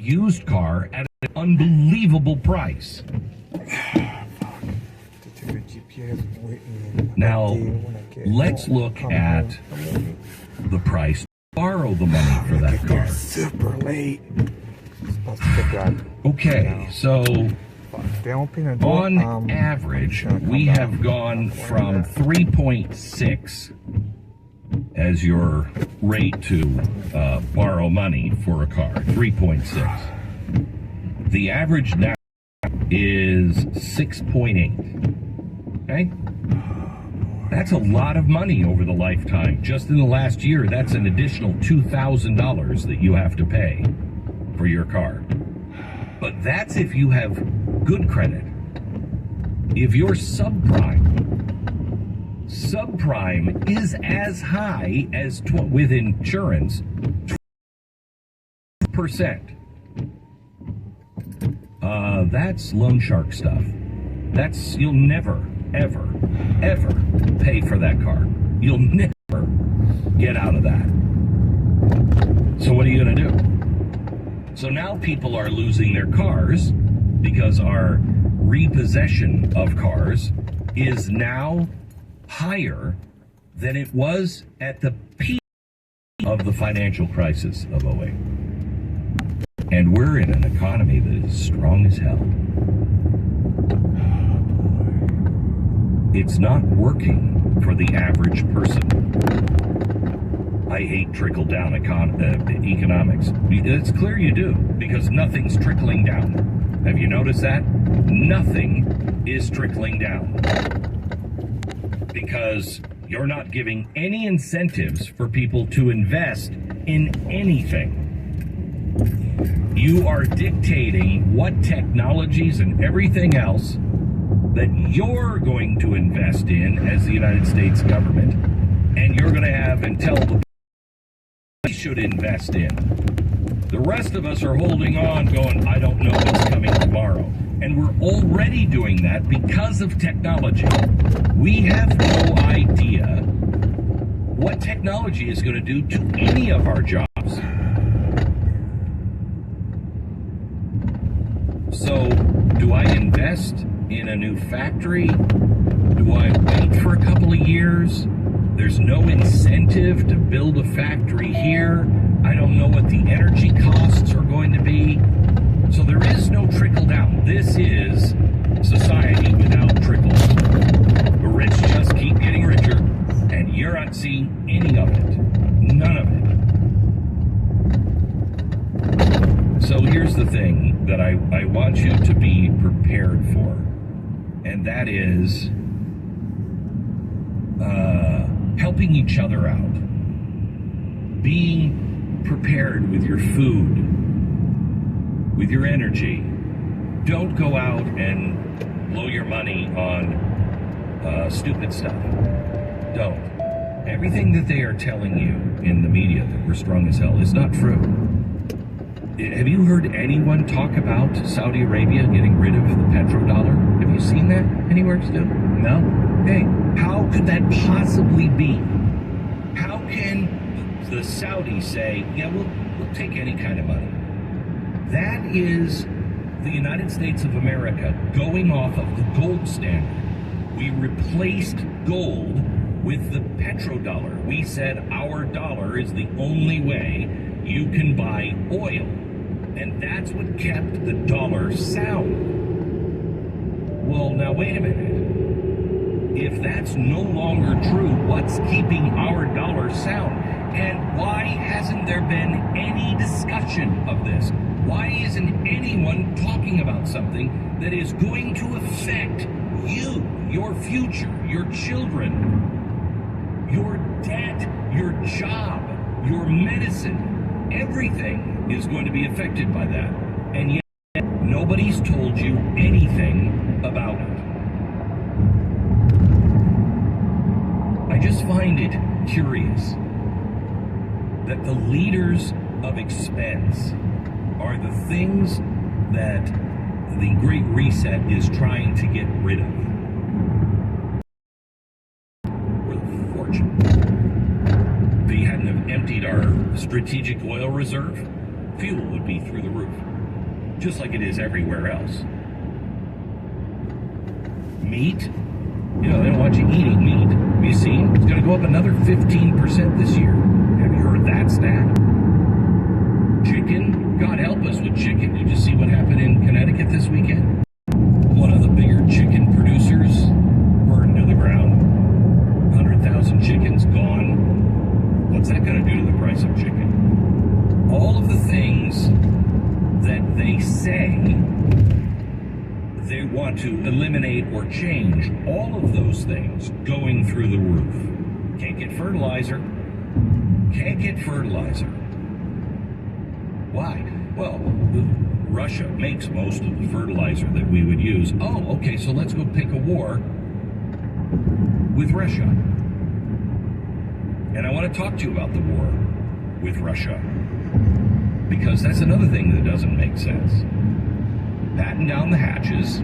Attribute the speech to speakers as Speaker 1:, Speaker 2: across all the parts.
Speaker 1: used car at an unbelievable price. Now, let's look at the price to borrow the money for that car.
Speaker 2: Super late.
Speaker 1: Okay, so on average, we have gone from 3.6 as your rate to borrow money for a car, 3.6. The average now is 6.8. Okay? That's a lot of money over the lifetime. Just in the last year, that's an additional $2,000 that you have to pay for your car. But that's if you have good credit. If you're subprime is as high as, with insurance, 20%. That's loan shark stuff. That's, you'll never, ever, ever pay for that car. You'll never get out of that. So what are you going to do? So now people are losing their cars because our repossession of cars is now higher than it was at the peak of the financial crisis of '08. And we're in an economy that is strong as hell. It's not working for the average person. I hate trickle-down economics. It's clear you do, because nothing's trickling down. Have you noticed that? Nothing is trickling down. Because you're not giving any incentives for people to invest in anything. You are dictating what technologies and everything else that you're going to invest in as the United States government, and you're going to have and tell the we should invest in. The rest of us are holding on, going, I don't know what's coming tomorrow. And we're already doing that because of technology. We have no idea what technology is going to do to any of our jobs. So, do I invest in a new factory? Do I wait for a couple of years? There's no incentive to build a factory here. I don't know what the energy costs are going to be. So there is no trickle down. This is society without trickles. The rich just keep getting richer, and you're not seeing any of it. None of it. So here's the thing that I want you to be prepared for, and that is helping each other out. Being prepared with your food, with your energy. Don't go out and blow your money on stupid stuff. Don't. Everything that they are telling you in the media that we're strong as hell is not true. Have you heard anyone talk about Saudi Arabia getting rid of the petrodollar? Have you seen that anywhere still? No? Hey, how could that possibly be? How can the Saudis say, yeah, we'll take any kind of money? That is the United States of America going off of the gold standard. We replaced gold with the petrodollar. We said our dollar is the only way you can buy oil. And that's what kept the dollar sound. Well, now wait a minute. If that's no longer true, what's keeping our dollar sound? And why hasn't there been any discussion of this? Why isn't anyone talking about something that is going to affect you, your future, your children, your debt, your job, your medicine? Everything is going to be affected by that. And yet, nobody's told you anything about it. I just find it curious that the leaders of expense are the things that the Great Reset is trying to get rid of. Worth a fortune. If we hadn't have emptied our strategic oil reserve, fuel would be through the roof, just like it is everywhere else. Meat, they don't want you eating meat. Have you seen? It's going to go up another 15% this year. Have you heard that stat? Chicken, God help us with chicken. Did you see what happened in Connecticut this weekend? One of the bigger chicken producers burned to the ground. 100,000 chickens gone. What's that going to do to the price of chicken? All of the things that they say they want to eliminate or change, all of those things going through the roof. Can't get fertilizer. Can't get fertilizer. Why? Well, Russia makes most of the fertilizer that we would use. Oh, okay, so let's go pick a war with Russia. And I want to talk to you about the war with Russia, because that's another thing that doesn't make sense. Batten down the hatches,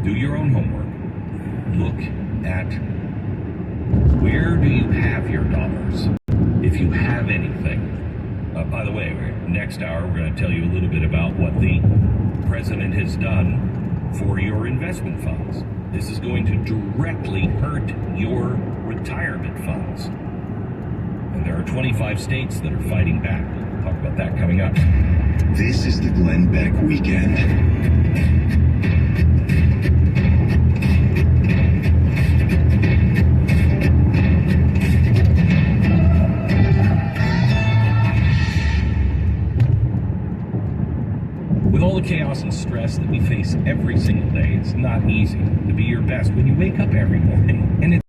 Speaker 1: do your own homework, look at where do you have your dollars, if you have anything. By the way, next hour we're going to tell you a little bit about what the president has done for your investment funds. This is going to directly hurt your retirement funds. And there are 25 states that are fighting back. We'll talk about that coming up.
Speaker 2: This is the Glenn Beck Weekend.
Speaker 1: With all the chaos and stress that we face every single day, it's not easy to be your best when you wake up every morning. And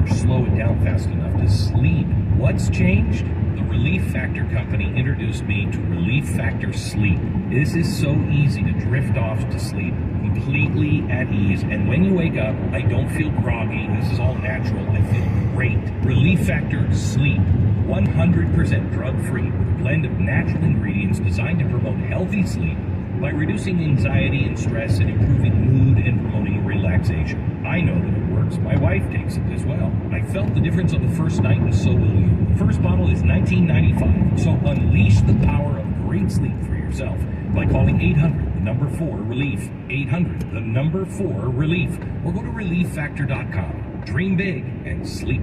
Speaker 1: slow it down fast enough to sleep. What's changed? The Relief Factor company introduced me to Relief Factor Sleep. This is so easy to drift off to sleep, completely at ease. And when you wake up, I don't feel groggy. This is all natural. I feel great. Relief Factor Sleep. 100% drug-free with a blend of natural ingredients designed to promote healthy sleep by reducing anxiety and stress and improving mood and promoting relaxation. I know that it works. My wife takes it as well. I felt the difference on the first night, and so will you. The first bottle is $19.95. So unleash the power of great sleep for yourself by calling 800-4-RELIEF. 800-4-RELIEF. Or go to ReliefFactor.com. Dream big and sleep.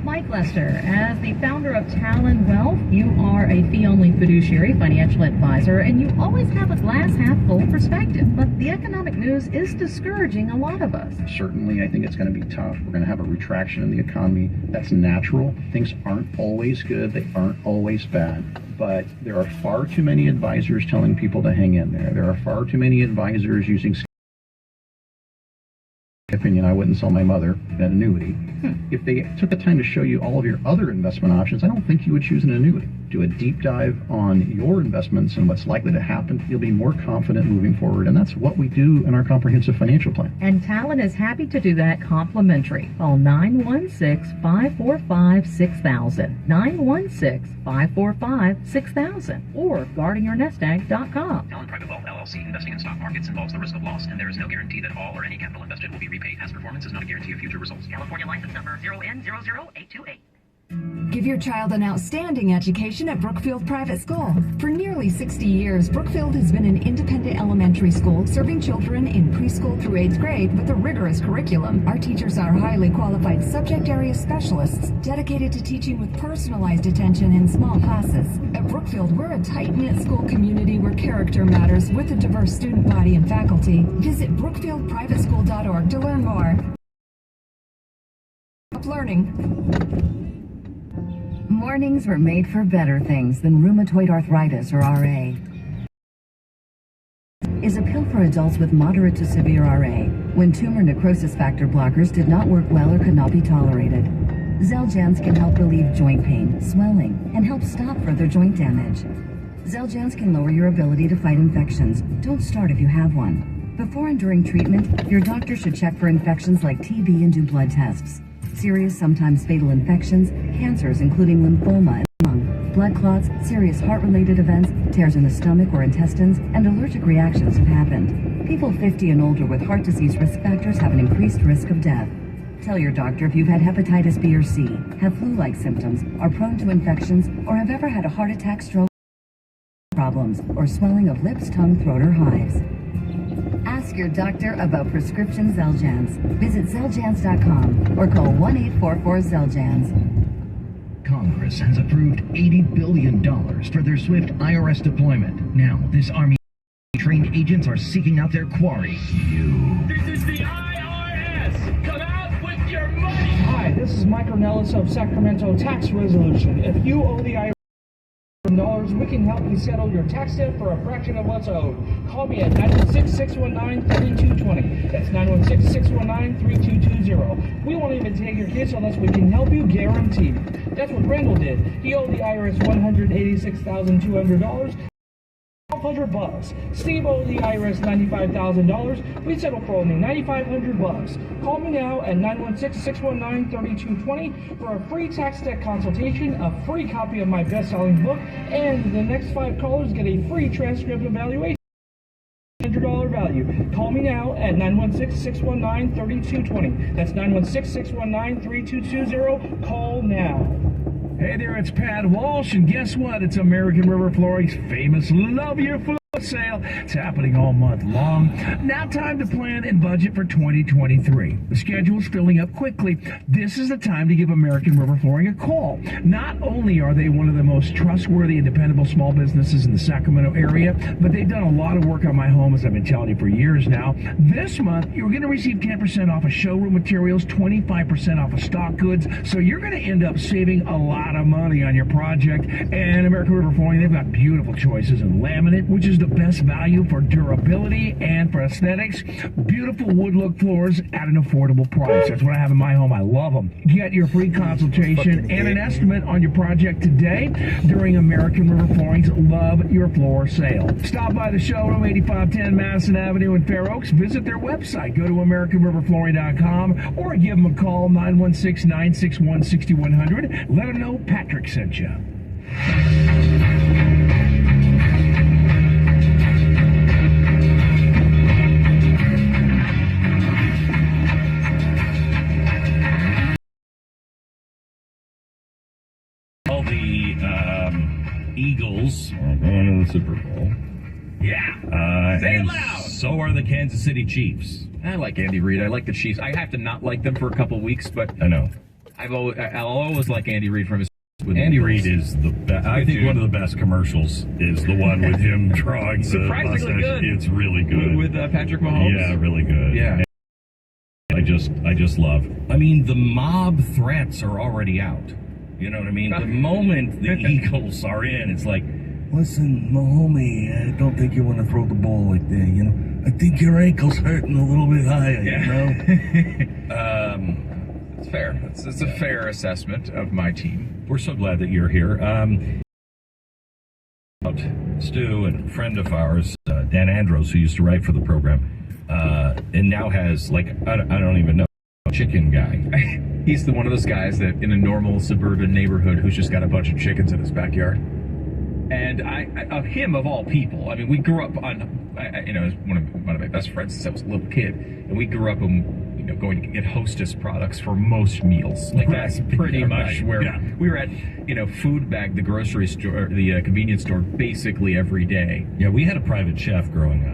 Speaker 3: Mike Lester, as the founder of Talon Wealth, you are a fee-only fiduciary financial advisor, and you always have a glass-half-full perspective. But the economic news is discouraging a lot of us.
Speaker 4: Certainly, I think it's going to be tough. We're going to have a retraction in the economy. That's natural. Things aren't always good. They aren't always bad. But there are far too many advisors telling people to hang in there. There are far too many advisors using opinion, I wouldn't sell my mother an annuity. If they took the time to show you all of your other investment options, I don't think you would choose an annuity. Do a deep dive on your investments and what's likely to happen. You'll be more confident moving forward, and that's what we do in our comprehensive financial plan.
Speaker 3: And Talon is happy to do that complimentary. Call 916-545-6000, 916-545-6000, or guardingyournestegg.com.
Speaker 5: Talon Private Wealth LLC. Investing in stock markets involves the risk of loss, and there is no guarantee that all or any capital invested will be repaid. Past performance is not a guarantee of future results.
Speaker 3: California license number 0N00828.
Speaker 6: Give your child an outstanding education at Brookfield Private School. For nearly 60 years, Brookfield has been an independent elementary school serving children in preschool through 8th grade with a rigorous curriculum. Our teachers are highly qualified subject area specialists dedicated to teaching with personalized attention in small classes. At Brookfield, we're a tight-knit school community where character matters with a diverse student body and faculty. Visit brookfieldprivateschool.org to learn more. Learning.
Speaker 7: Mornings were made for better things than rheumatoid arthritis or RA. Is a pill for adults with moderate to severe RA when tumor necrosis factor blockers did not work well or could not be tolerated. Xeljanz can help relieve joint pain, swelling, and help stop further joint damage. Xeljanz can lower your ability to fight infections. Don't start if you have one. Before and during treatment, your doctor should check for infections like TB and do blood tests. Serious, sometimes fatal infections, cancers including lymphoma and lung, blood clots, serious heart-related events, tears in the stomach or intestines, and allergic reactions have happened. People 50 and older with heart disease risk factors have an increased risk of death. Tell your doctor if you've had hepatitis B or C, have flu-like symptoms, are prone to infections, or have ever had a heart attack, stroke, problems, or swelling of lips, tongue, throat, or hives. Ask your doctor about prescription Xeljanz. Visit Xeljanz.com or call 1-844-XELJANZ.
Speaker 8: Congress has approved $80 billion for their swift IRS deployment. Now, this Army trained agents are seeking out their quarry.
Speaker 9: This is the IRS! Come out with your money!
Speaker 10: Hi, this is Mike Ornelas of Sacramento Tax Resolution. If you owe the IRS dollars, we can help you settle your tax debt for a fraction of what's owed. Call me at 916-619-3220. That's 916-619-3220. We won't even take your case unless we can help you, guaranteed. That's what Randall did. He owed the IRS $186,200. $1,200. Steve owed the IRS $95,000. We settled for only $9,500. Call me now at 916-619-3220 for a free tax debt consultation, a free copy of my best-selling book, and the next 5 callers get a free transcript evaluation. $100 value. Call me now at 916-619-3220. That's 916-619-3220. Call now.
Speaker 11: Hey there, it's Pat Walsh, and guess what? It's American River Flooring's famous Love Your Floor sale. It's happening all month long. Now time to plan and budget for 2023. The schedule is filling up quickly. This is the time to give American River Flooring a call. Not only are they one of the most trustworthy and dependable small businesses in the Sacramento area, but they've done a lot of work on my home, as I've been telling you for years now. This month, you're going to receive 10% off of showroom materials, 25% off of stock goods, so you're going to end up saving a lot of money on your project. And American River Flooring, they've got beautiful choices in laminate, which is the best value for durability and for aesthetics. Beautiful wood look floors at an affordable price. That's what I have in my home. I love them. Get your free consultation and an estimate on your project today during American River Flooring's Love Your Floor sale. Stop by the showroom, 8510 Madison Avenue in Fair Oaks. Visit their website. Go to AmericanRiverFlooring.com or give them a call, 916-961-6100. Let them know Patrick sent you.
Speaker 1: All the Eagles are going to the Super Bowl.
Speaker 11: Yeah.
Speaker 1: Say it loud. So are the Kansas City Chiefs.
Speaker 5: I like Andy Reid. I like the Chiefs. I have to not like them for a couple weeks, but
Speaker 1: I know.
Speaker 5: I'll always like Andy Reid from his.
Speaker 1: Andy Reid is the best. I think one of the best commercials is the one with him drawing the
Speaker 5: surprisingly
Speaker 1: mustache.
Speaker 5: good.
Speaker 1: It's really good.
Speaker 5: With Patrick Mahomes.
Speaker 1: Yeah, really good.
Speaker 5: Yeah.
Speaker 1: I just love. I mean, the mob threats are already out. You know what I mean? The moment the Eagles are in, it's like, listen, Mahomie, I don't think you want to throw the ball like that. You know, I think your ankle's hurting a little bit higher. You know.
Speaker 5: It's fair. It's a fair assessment of my team.
Speaker 1: We're so glad that you're here. Stu, and a friend of ours, Dan Andros, who used to write for the program, and now has, like, I don't even know, a chicken guy.
Speaker 5: He's one of those guys that in a normal suburban neighborhood who's just got a bunch of chickens in his backyard. And of him, of all people, I mean, we grew up on, one of my best friends since I was a little kid, and we grew up on, going to get Hostess products for most meals. Like, that's pretty much where we were at, food bag, the grocery store, the convenience store, basically every day.
Speaker 1: Yeah, we had a private chef growing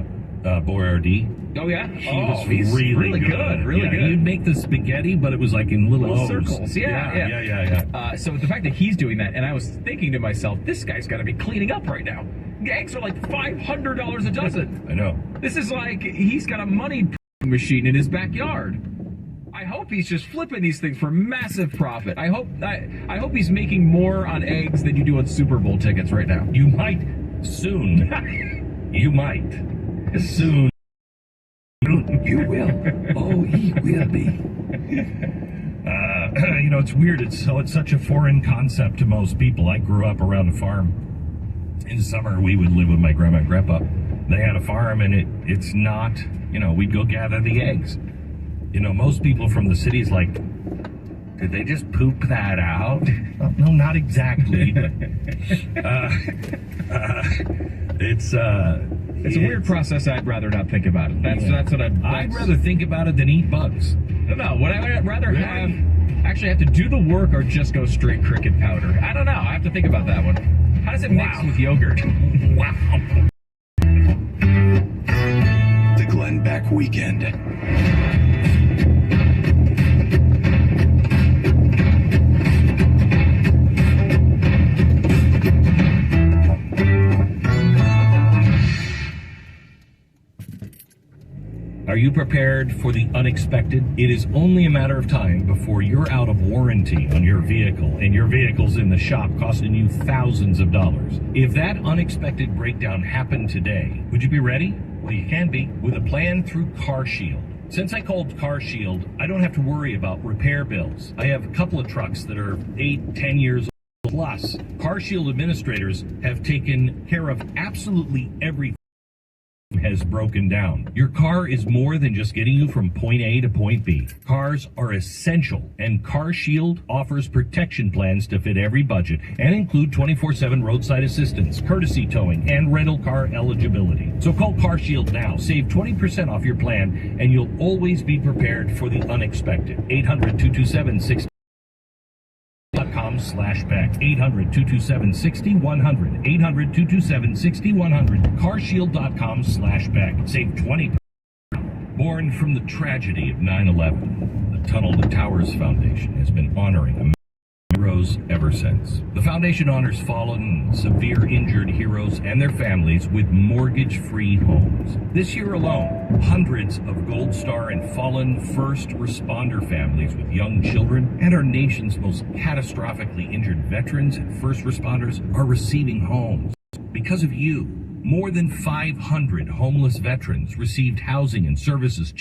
Speaker 1: up, Boyardee.
Speaker 5: Oh, yeah?
Speaker 1: He's really good.
Speaker 5: Really good.
Speaker 1: He'd make the spaghetti, but it was like in little
Speaker 5: circles. Yeah. So the fact that he's doing that, and I was thinking to myself, this guy's got to be cleaning up right now. Eggs are like $500 a dozen.
Speaker 1: I know.
Speaker 5: This is like he's got a money machine in his backyard. I hope he's just flipping these things for massive profit. I hope he's making more on eggs than you do on Super Bowl tickets right now.
Speaker 1: You might soon. You might soon. You will. Oh, he will be. It's weird. It's such a foreign concept to most people. I grew up around a farm. In the summer, we would live with my grandma and grandpa. They had a farm, and it's not, we'd go gather the eggs. Most people from the cities like, did they just poop that out? No, not exactly. But, it's a
Speaker 5: weird process. I'd rather not think about it. That's what I'd
Speaker 1: rather think about it than eat bugs.
Speaker 5: don't know. Would I rather actually have to do the work or just go straight cricket powder? I don't know. I have to think about that one. How does it mix with yogurt?
Speaker 1: Wow.
Speaker 2: The Glenn Beck Weekend.
Speaker 1: Are you prepared for the unexpected? It is only a matter of time before you're out of warranty on your vehicle and your vehicle's in the shop costing you thousands of dollars. If that unexpected breakdown happened today, would you be ready? Well, you can be with a plan through CarShield. Since I called CarShield, I don't have to worry about repair bills. I have a couple of trucks that are 8-10 years old. Plus, CarShield administrators have taken care of absolutely everything has broken down. Your car is more than just getting you from point A to point B. Cars are essential, and CarShield offers protection plans to fit every budget and include 24/7 roadside assistance, courtesy towing, and rental car eligibility. So call CarShield now. Save 20% off your plan, and you'll always be prepared for the unexpected. 800-227-60. .com/Beck 800-227-6100 800-227-6100 carshield.com/Beck. Save 20%. Born from the tragedy of 9/11, the Tunnel to Towers Foundation has been honoring heroes ever since. The foundation honors fallen, severe injured heroes and their families with mortgage-free homes. This year alone, hundreds of Gold Star and fallen first responder families with young children and our nation's most catastrophically injured veterans and first responders are receiving homes. Because of you, more than 500 homeless veterans received housing and services.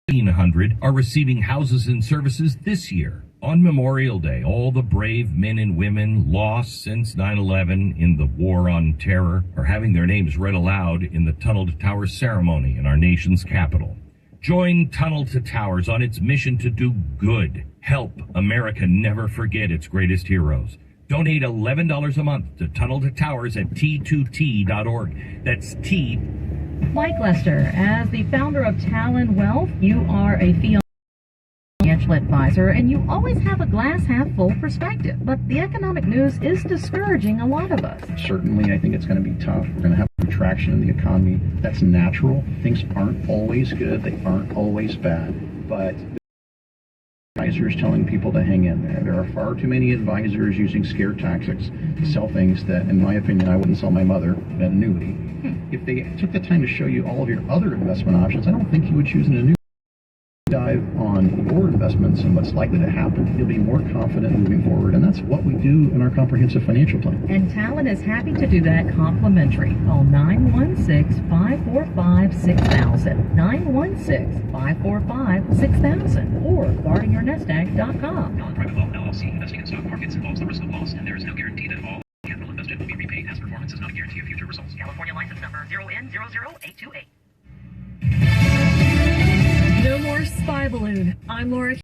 Speaker 1: 1,500 are receiving houses and services this year. On Memorial Day, all the brave men and women lost since 9/11 in the War on Terror are having their names read aloud in the Tunnel to Towers ceremony in our nation's capital. Join Tunnel to Towers on its mission to do good. Help America never forget its greatest heroes. Donate $11 a month to Tunnel to Towers at T2T.org. That's T.
Speaker 3: Mike Lester, as the founder of Talon Wealth, you are a financial advisor, and you always have a glass half full perspective. But the economic news is discouraging a lot of us.
Speaker 4: Certainly, I think it's going to be tough. We're going to have contraction in the economy. That's natural. Things aren't always good. They aren't always bad. But advisors telling people to hang in there. There are far too many advisors using scare tactics to sell things that, in my opinion, I wouldn't sell my mother an annuity. If they took the time to show you all of your other investment options, I don't think you would choose an annuity. Dive on your investments and what's likely to happen, you'll be more confident moving forward, and that's what we do in our comprehensive financial plan.
Speaker 3: And Talon is happy to do that complimentary. Call 916-545-6000, 916-545-6000, or guardingyournestegg.com.
Speaker 12: Private Wealth LLC, investing in stock markets involves the risk of loss, and there is no guarantee that all capital invested will be repaid. Past performance is not a guarantee of future results.
Speaker 3: California license number 0N00828.
Speaker 13: No more spy balloon. I'm Laura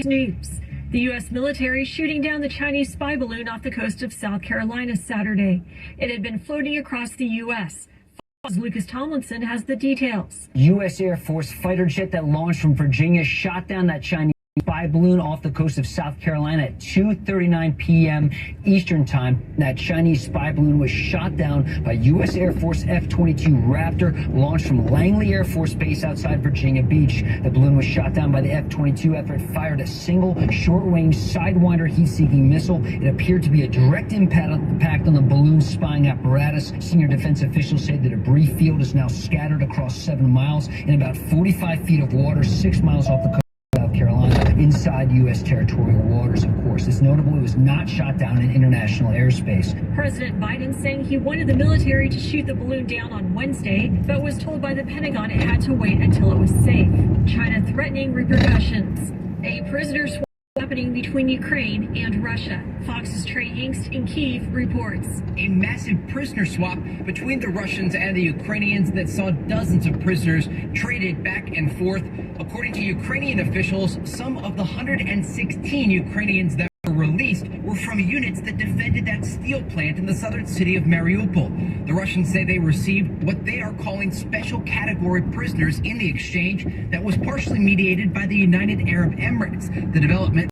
Speaker 13: News. The U.S. military shooting down the Chinese spy balloon off the coast of South Carolina Saturday. It had been floating across the U.S. Lucas Tomlinson has the details.
Speaker 14: U.S. Air Force fighter jet that launched from Virginia shot down that Chinese spy balloon off the coast of South Carolina at 2:39 p.m. Eastern Time. That Chinese spy balloon was shot down by U.S. Air Force F-22 Raptor, launched from Langley Air Force Base outside Virginia Beach. The balloon was shot down by the F-22 after it fired a single short-range Sidewinder heat-seeking missile. It appeared to be a direct impact on the balloon's spying apparatus. Senior defense officials say the debris field is now scattered across 7 miles in about 45 feet of water, 6 miles off the coast of South Carolina, inside U.S. territorial waters, of course. It's notable it was not shot down in international airspace.
Speaker 13: President Biden saying he wanted the military to shoot the balloon down on Wednesday, but was told by the Pentagon it had to wait until it was safe. China threatening repercussions. A prisoner swap happening between Ukraine and Russia. Fox's Trey Hingst in Kyiv reports.
Speaker 15: A massive prisoner swap between the Russians and the Ukrainians that saw dozens of prisoners traded back and forth. According to Ukrainian officials, some of the 116 Ukrainians that were were released were from units that defended that steel plant in the southern city of Mariupol. The Russians say they received what they are calling special category prisoners in the exchange that was partially mediated by the United Arab Emirates. The development